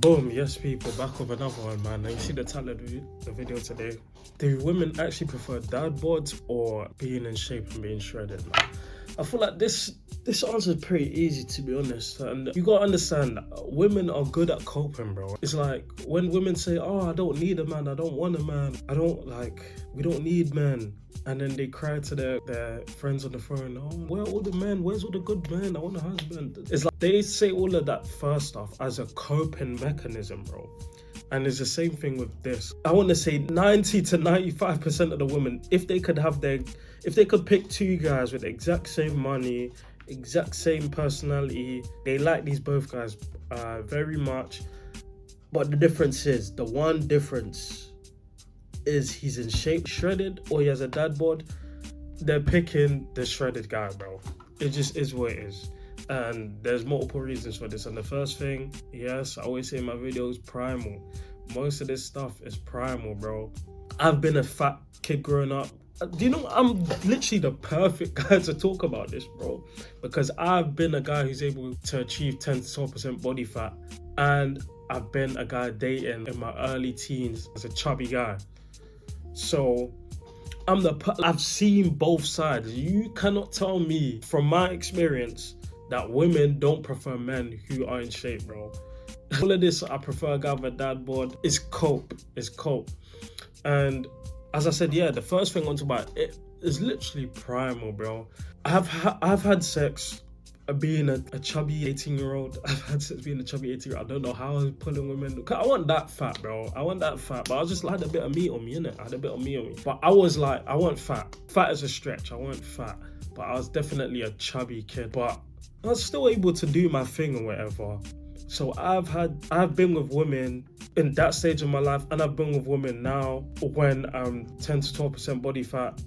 Boom, yes people, back with another one, man. Now you see the title of the video today. Do women actually prefer dad bods or being in shape and being shredded, man? I feel like this answer is pretty easy, to be honest. And you gotta understand, women are good at coping, bro. It's like when women say, oh, I don't need a man, I don't want a man, we don't need men. And then they cry to their friends on the phone, oh, where are all the men? Where's all the good men? I want a husband. It's like they say all of that first stuff as a coping mechanism, bro. And it's the same thing with this. I want to say 90 to 95% of the women, if they could pick two guys with the exact same money, exact same personality, they like these both guys very much. But the one difference is he's in shape, shredded, or he has a dad bod. They're picking the shredded guy, bro. It just is what it is. And there's multiple reasons for this. And the first thing, yes, I always say in my videos, primal. Most of this stuff is primal, bro. I've been a fat kid growing up. Do you know, I'm literally the perfect guy to talk about this, bro. Because I've been a guy who's able to achieve 10 to 12% body fat. And I've been a guy dating in my early teens as a chubby guy. So I've seen both sides. You cannot tell me from my experience that women don't prefer men who are in shape, bro. All of this, I prefer a guy with a dad bod. It's cope. And as I said, yeah, the first thing I want to talk about it is literally primal, bro. I've had sex being a chubby 18-year-old. I've had sex being a chubby 18-year-old. I don't know how I was pulling women. I want that fat, bro. But I was just like, I had a bit of meat on me, innit? But I was like, I want fat. Fat is a stretch. I want fat. But I was definitely a chubby kid. But I was still able to do my thing or whatever. So I've been with women in that stage of my life, and I've been with women now when I'm 10 to 12% body fat.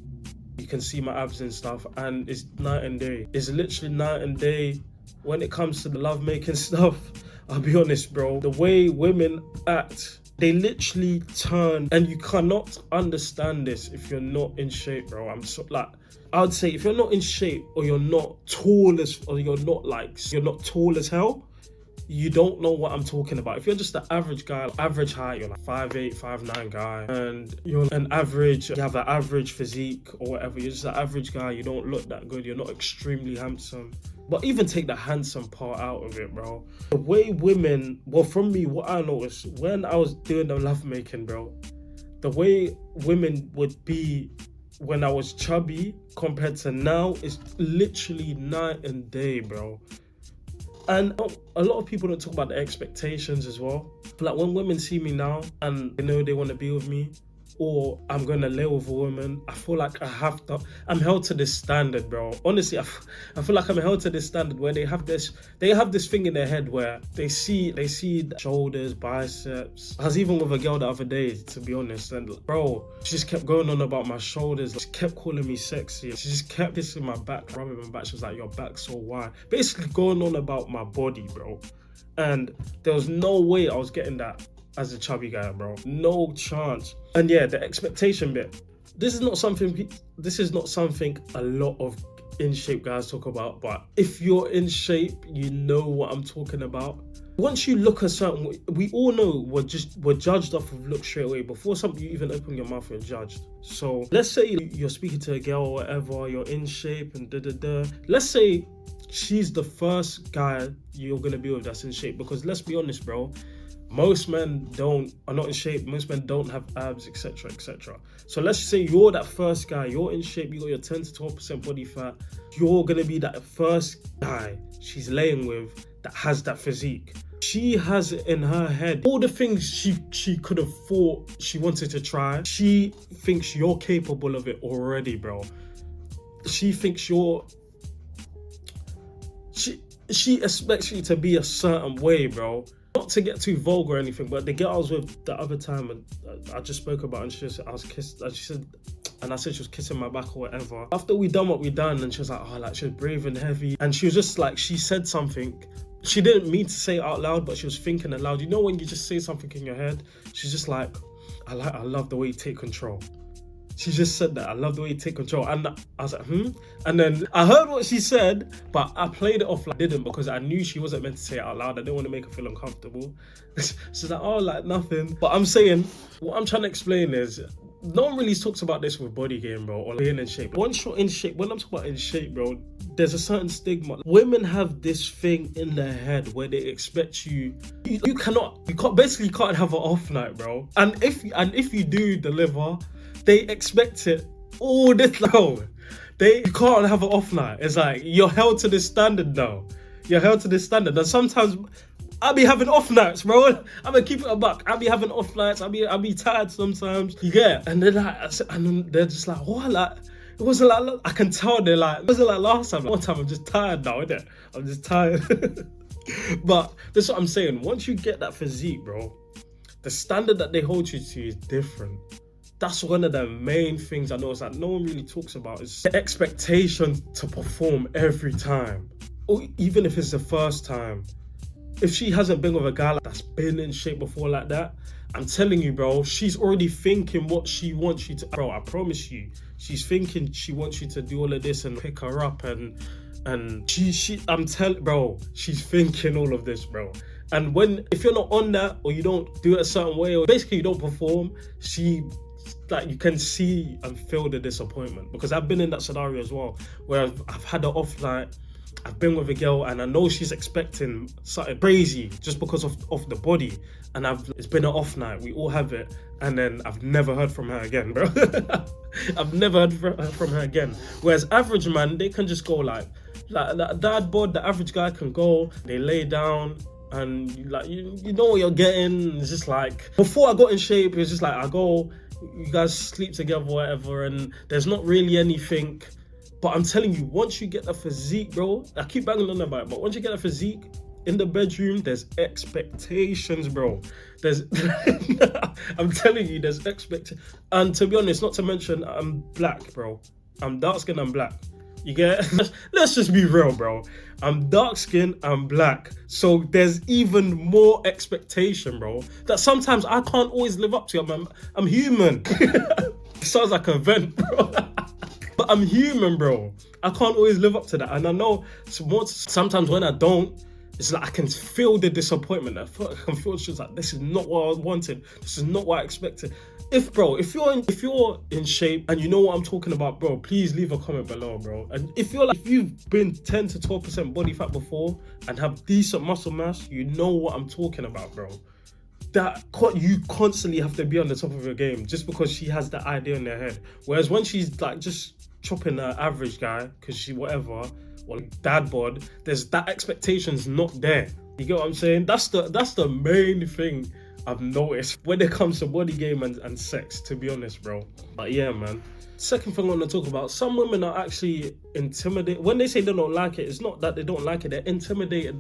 You can see my abs and stuff, and it's night and day. It's literally night and day when it comes to the lovemaking stuff. I'll be honest, bro. The way women act, they literally turn, and you cannot understand this if you're not in shape, bro. I would say if you're not in shape, or you're not tall as hell, you don't know what I'm talking about. If you're just an average guy, average height, you're like 5'8", 5'9" guy, and you're you have an average physique or whatever, you're just an average guy, you don't look that good, you're not extremely handsome. But even take the handsome part out of it, bro. The way women, well, from me, what I noticed when I was doing the lovemaking, bro, the way women would be when I was chubby compared to now is literally night and day, bro. And a lot of people don't talk about the expectations as well. Like when women see me now and they know they want to be with me, or I'm going to lay with a woman, I feel like I'm held to this standard, bro. Honestly, I feel like I'm held to this standard where they have this thing in their head where they see the shoulders, biceps. I was even with a girl the other day, to be honest, and bro, she just kept going on about my shoulders. She kept calling me sexy. She just kept kissing my back, rubbing my back. She was like, your back's so wide. Basically going on about my body, bro. And there was no way I was getting that as a chubby guy, bro. No chance. And yeah, the expectation bit. This is not something a lot of in shape guys talk about, but if you're in shape, you know what I'm talking about. Once you look a certain way, we all know we're judged off of look straight away. Before you even open your mouth, you're judged. So let's say you're speaking to a girl or whatever, you're in shape and Let's say she's the first guy you're gonna be with that's in shape, because let's be honest, bro, most men are not in shape. Most men don't have abs, etc., etc. So let's say you're that first guy. You're in shape. You got your 10 to 12% body fat. You're gonna be that first guy she's laying with that has that physique. She has it in her head all the things she could have thought she wanted to try. She thinks you're capable of it already, bro. She thinks She expects you to be a certain way, bro. Not to get too vulgar or anything, but the girl I was with the other time, and I just spoke about, and she said I said she was kissing my back or whatever. After we done what we done, and she was like, oh, like she was brave and heavy, and she was just like, she said something. She didn't mean to say it out loud, but she was thinking aloud. You know when you just say something in your head? She's just like, I love the way you take control. She just said that, I love the way you take control. And I was like, And then I heard what she said, but I played it off like I didn't, because I knew she wasn't meant to say it out loud. I didn't want to make her feel uncomfortable. She's like, oh, like nothing. But I'm saying, what I'm trying to explain is, no one really talks about this with body game, bro, or being in shape. Once you're in shape, when I'm talking about in shape, bro, there's a certain stigma. Women have this thing in their head where they expect you basically can't have an off night, bro. And if you do deliver, they expect it all this long. You can't have an off night. It's like, you're held to this standard now. You're held to this standard. And sometimes I be having off nights, bro. I'm gonna keep it a buck. I be having off nights. I be tired sometimes. Yeah. And they're just like, what? Like, it wasn't like, I can tell they're like, it wasn't like last time. One time, I'm just tired now, innit? I'm just tired. But that's what I'm saying. Once you get that physique, bro, the standard that they hold you to is different. That's one of the main things I notice that no one really talks about, is the expectation to perform every time. Or even if it's the first time. If she hasn't been with a guy that's been in shape before like that, I'm telling you, bro, she's already thinking what she wants you to. Bro, I promise you, she's thinking she wants you to do all of this and pick her up and I'm telling, bro, she's thinking all of this, bro. And if you're not on that, or you don't do it a certain way, or basically you don't perform, you can see and feel the disappointment. Because I've been in that scenario as well, where I've had an off night. I've been with a girl and I know she's expecting something crazy just because of the body, and it's been an off night, we all have it, and then I've never heard from her again, bro. I've never heard from her again. Whereas average man, they can just go like dad bod, the average guy can go, they lay down, and you know what you're getting. It's just like, before I got in shape, it was just like, I go, you guys sleep together, whatever, and there's not really anything. But I'm telling you, once you get the physique, bro, I keep banging on about it, but once you get a physique in the bedroom, there's expectations, bro. I'm telling you, there's expectations. And to be honest, not to mention, I'm black, bro. I'm dark skinned, I'm black. You get it? Let's just be real, bro. I'm dark skinned, I'm black. So there's even more expectation, bro, that sometimes I can't always live up to. I'm human. It sounds like an event, bro. But I'm human, bro. I can't always live up to that. And I know sometimes when I don't, it's like I can feel the disappointment. I can feel it's just like, this is not what I wanted. This is not what I expected. If you're in shape and you know what I'm talking about, bro, please leave a comment below, bro. And if you've been 10 to 12% body fat before and have decent muscle mass, you know what I'm talking about, bro. That you constantly have to be on the top of your game just because she has that idea in her head. Whereas when she's like just chopping an average guy because she whatever, or dad bod, there's that expectation's not there. You get what I'm saying? That's the main thing I've noticed when it comes to body game and sex, to be honest, bro. But yeah, man. Second thing I want to talk about, some women are actually intimidated. When they say they don't like it, it's not that they don't like it, they're intimidated.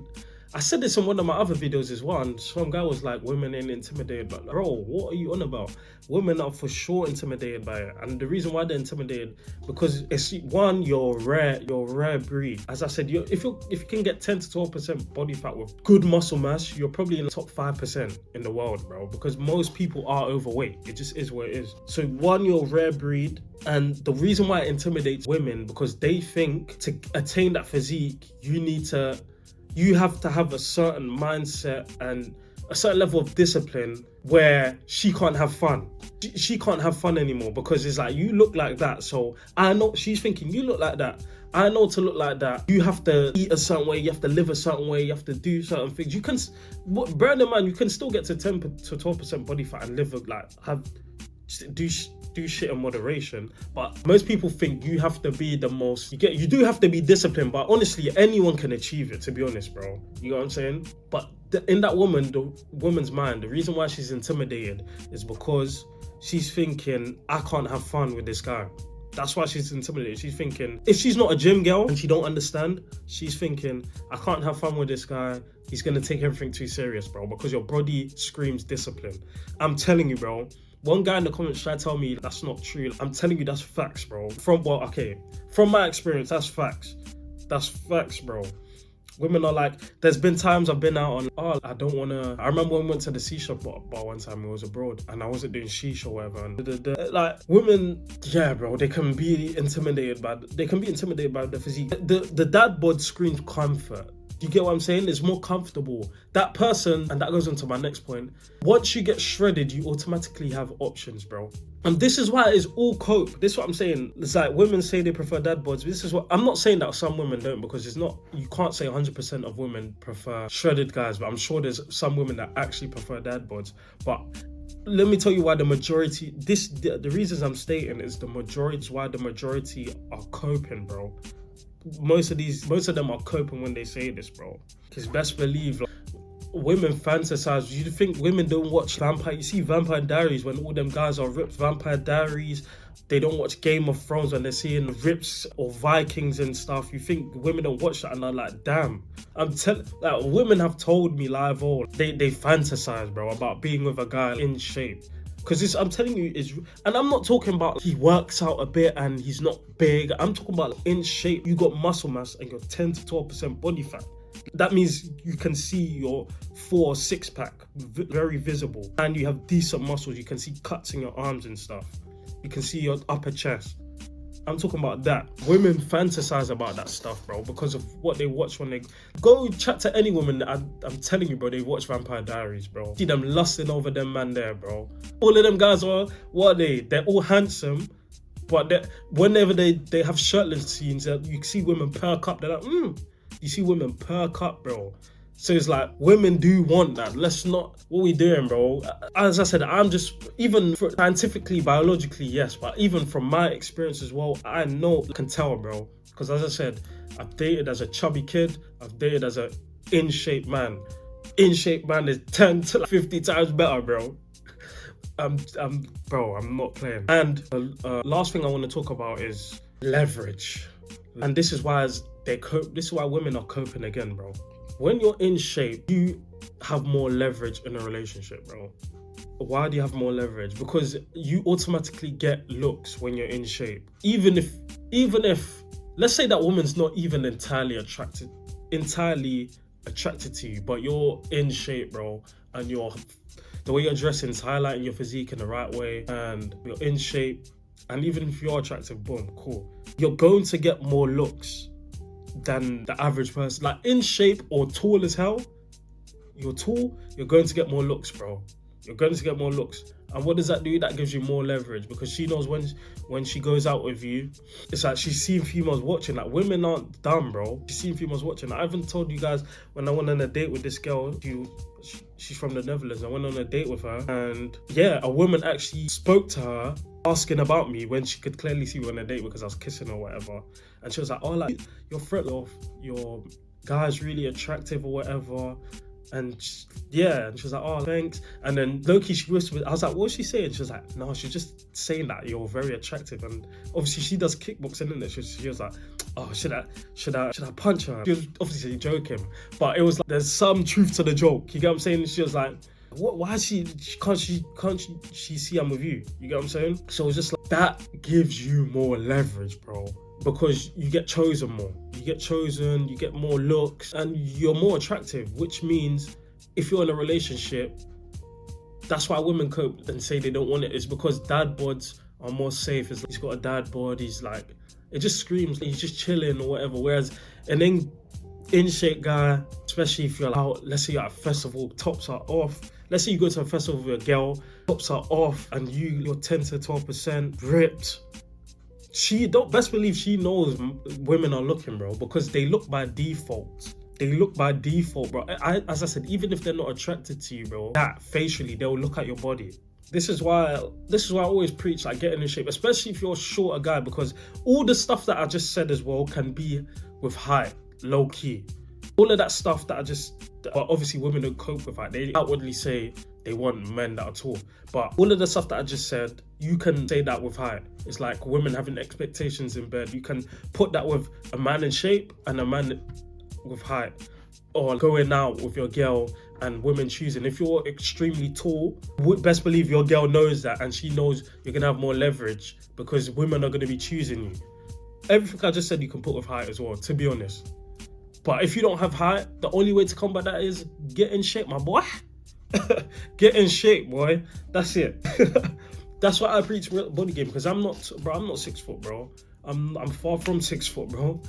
I said this in one of my other videos as well, and some guy was like, women ain't intimidated. But bro, what are you on about? Women are for sure intimidated by it. And the reason why they're intimidated, because it's one, you're rare breed. As I said, if you can get 10 to 12% body fat with good muscle mass, you're probably in the top 5% in the world, bro. Because most people are overweight. It just is what it is. So one, you're rare breed. And the reason why it intimidates women, because they think to attain that physique, you have to have a certain mindset and a certain level of discipline where she can't have fun. She can't have fun anymore because it's like, you look like that. So I know she's thinking, you look like that. I know to look like that, you have to eat a certain way, you have to live a certain way, you have to do certain things. You can, bear in mind, you can still get to 10 to 12% body fat and live do shit in moderation, but most people think you have to be the most, you do have to be disciplined, but honestly anyone can achieve it, to be honest, bro. You know what I'm saying? But in that woman's mind, the reason why she's intimidated is because she's thinking, I can't have fun with this guy. That's why she's intimidated. She's thinking, if she's not a gym girl and she don't understand, she's thinking, I can't have fun with this guy. He's gonna take everything too serious, bro, because your body screams discipline. I'm telling you, bro. One guy in the comments tried to tell me that's not true. I'm telling you, that's facts, bro. From my experience, that's facts. That's facts, bro. Women are like, there's been times I've been out on, oh, I don't want to. I remember when we went to the C-shop bar one time, I was abroad, and I wasn't doing sheesh or whatever. And like, women, yeah, bro, they can be intimidated by the physique. The dad bod screams comfort. You get what I'm saying? It's more comfortable. That person, and that goes on to my next point, once you get shredded, you automatically have options, bro. And this is why it's all cope. This is what I'm saying. It's like women say they prefer dad bods. This is what I'm not saying that some women don't, because it's not, you can't say 100% of women prefer shredded guys, but I'm sure there's some women that actually prefer dad bods. But let me tell you why the majority, the reasons I'm stating is why the majority are coping, bro. Most of them are coping when they say this, bro. Because best believe, like, women fantasize. You think women don't watch Vampire? You see Vampire Diaries when all them guys are ripped. Vampire Diaries. They don't watch Game of Thrones when they're seeing rips or Vikings and stuff. You think women don't watch that, and I'm like, damn. Like, women have told me live, they fantasize, bro, about being with a guy in shape. Because I'm telling you, and I'm not talking about he works out a bit and he's not big. I'm talking about in shape. You got muscle mass and you're 10 to 12% body fat. That means you can see your 4 or 6 pack very visible, and you have decent muscles. You can see cuts in your arms and stuff. You can see your upper chest. I'm talking about that. Women fantasize about that stuff, bro, because of what they watch when they go chat to any woman. I'm telling you, bro, they watch Vampire Diaries, bro. See them lusting over them man there, bro. All of them guys are, what are they? They're all handsome, but whenever they have shirtless scenes, you see women perk up. They're like, You see women perk up, bro. So it's like, women do want that. Let's not, what we doing, bro? As I said, I'm just, even scientifically, biologically, yes, but even from my experience as well, I can tell, bro. Because as I said, I've dated as a chubby kid, I've dated as a in-shape man. In-shape man is 10 to 50 times better, bro. I'm not playing. And the last thing I want to talk about is leverage. And this is why women are coping again, bro. When you're in shape, you have more leverage in a relationship, bro. Why do you have more leverage? Because you automatically get looks when you're in shape. Even if, let's say that woman's not even entirely attracted to you, but you're in shape, bro, and the way you're dressing is highlighting your physique in the right way, and you're in shape, and even if you're attractive, boom, cool. You're going to get more looks than the average person. Like, in shape or tall as hell, you're tall, you're going to get more looks, bro. You're going to get more looks. And what does that do? That gives you more leverage, because she knows when she goes out with you, it's like she's seen females watching. Like, women aren't dumb, bro. She's seen females watching. I haven't told you guys, when I went on a date with this girl, she's from the Netherlands. I went on a date with her, and yeah, a woman actually spoke to her asking about me when she could clearly see me on a date because I was kissing or whatever. And she was like, oh, like, your guy's really attractive or whatever. And she was like, oh, thanks. And then low-key, she whispered, I was like, what's she saying? She was like, no, she's just saying that you're very attractive. And obviously she does kickboxing, isn't it? She was like, oh, should I punch her? She was obviously joking, but it was like, there's some truth to the joke. You get what I'm saying? She was like, what? Why can't she see I'm with you? You get what I'm saying? So it's just like, that gives you more leverage, bro. Because you get chosen more. You get more looks, and you're more attractive, which means if you're in a relationship, that's why women cope and say they don't want it, is because dad bods are more safe. It's like, he's got a dad bod, he's like, it just screams like he's just chilling or whatever. Whereas an in-shape guy, especially if you're out, let's say you're at a festival, tops are off. Let's say you go to a festival with a girl, tops are off, and you're 10 to 12% ripped. Best believe she knows women are looking, bro, because they look by default. Bro. As I said, even if they're not attracted to you, bro, that facially, they'll look at your body. This is why I always preach, like, getting in shape, especially if you're a shorter guy, because all the stuff that I just said as well can be with height, low key. All of that stuff that but obviously women don't cope with that. They outwardly say they want men that are tall. But all of the stuff that I just said, you can say that with height. It's like women having expectations in bed. You can put that with a man in shape and a man with height. Or going out with your girl and women choosing. If you're extremely tall, best believe your girl knows that, and she knows you're going to have more leverage because women are going to be choosing you. Everything I just said you can put with height as well, to be honest. But if you don't have height, the only way to combat that is get in shape, my boy. Get in shape, boy. That's it. That's why I preach body game, because I'm not 6 foot, bro. I'm far from 6 foot, bro.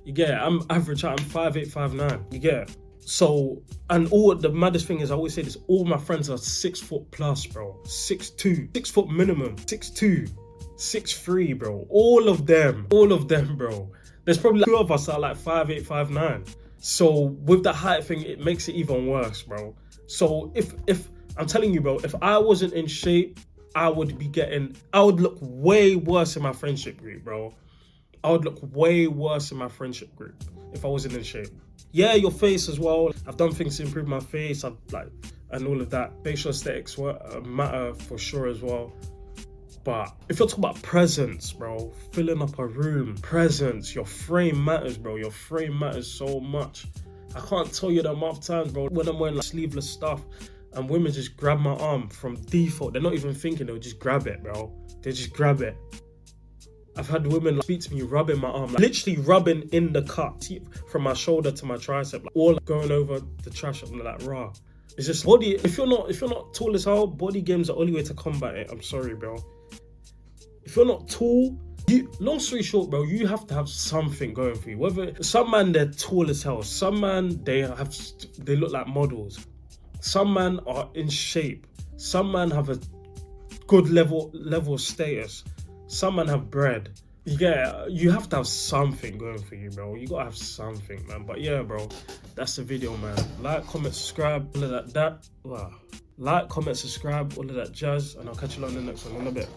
You get it? I'm average height. I'm 5'8", 5'9". You get it? So, and all the maddest thing is, I always say this, all my friends are 6 foot plus, bro. 6'2", 6 foot minimum, 6'2", 6'3", bro. All of them, bro. There's probably like 2 of us that are like 5'8", 5'9". So with the height thing, it makes it even worse, bro. So if I'm telling you, bro, if I wasn't in shape, I would look way worse in my friendship group, bro. I would look way worse in my friendship group if I wasn't in shape. Yeah, your face as well. I've done things to improve my face, and all of that. Facial aesthetics matter for sure as well. But if you're talking about presence, bro, filling up a room, presence, your frame matters, bro. Your frame matters so much. I can't tell you the amount of times, bro, when I'm wearing like sleeveless stuff and women just grab my arm from default. They're not even thinking, they'll just grab it, bro. They just grab it. I've had women speak to me rubbing my arm, literally rubbing in the cut from my shoulder to my tricep, all going over the trash. I'm like, raw. It's just body. If you're not tall as hell, body game's the only way to combat it. I'm sorry, bro. If you're not tall, long story short, bro, you have to have something going for you. Whether some man, they're tall as hell. Some man, they look like models. Some man are in shape. Some man have a good level of status. Some man have bread. You have to have something going for you, bro. You gotta have something, man. But yeah, bro, that's the video, man. Like, comment, subscribe, all of that. Like, comment, subscribe, all of that jazz, and I'll catch you on the next one in a bit.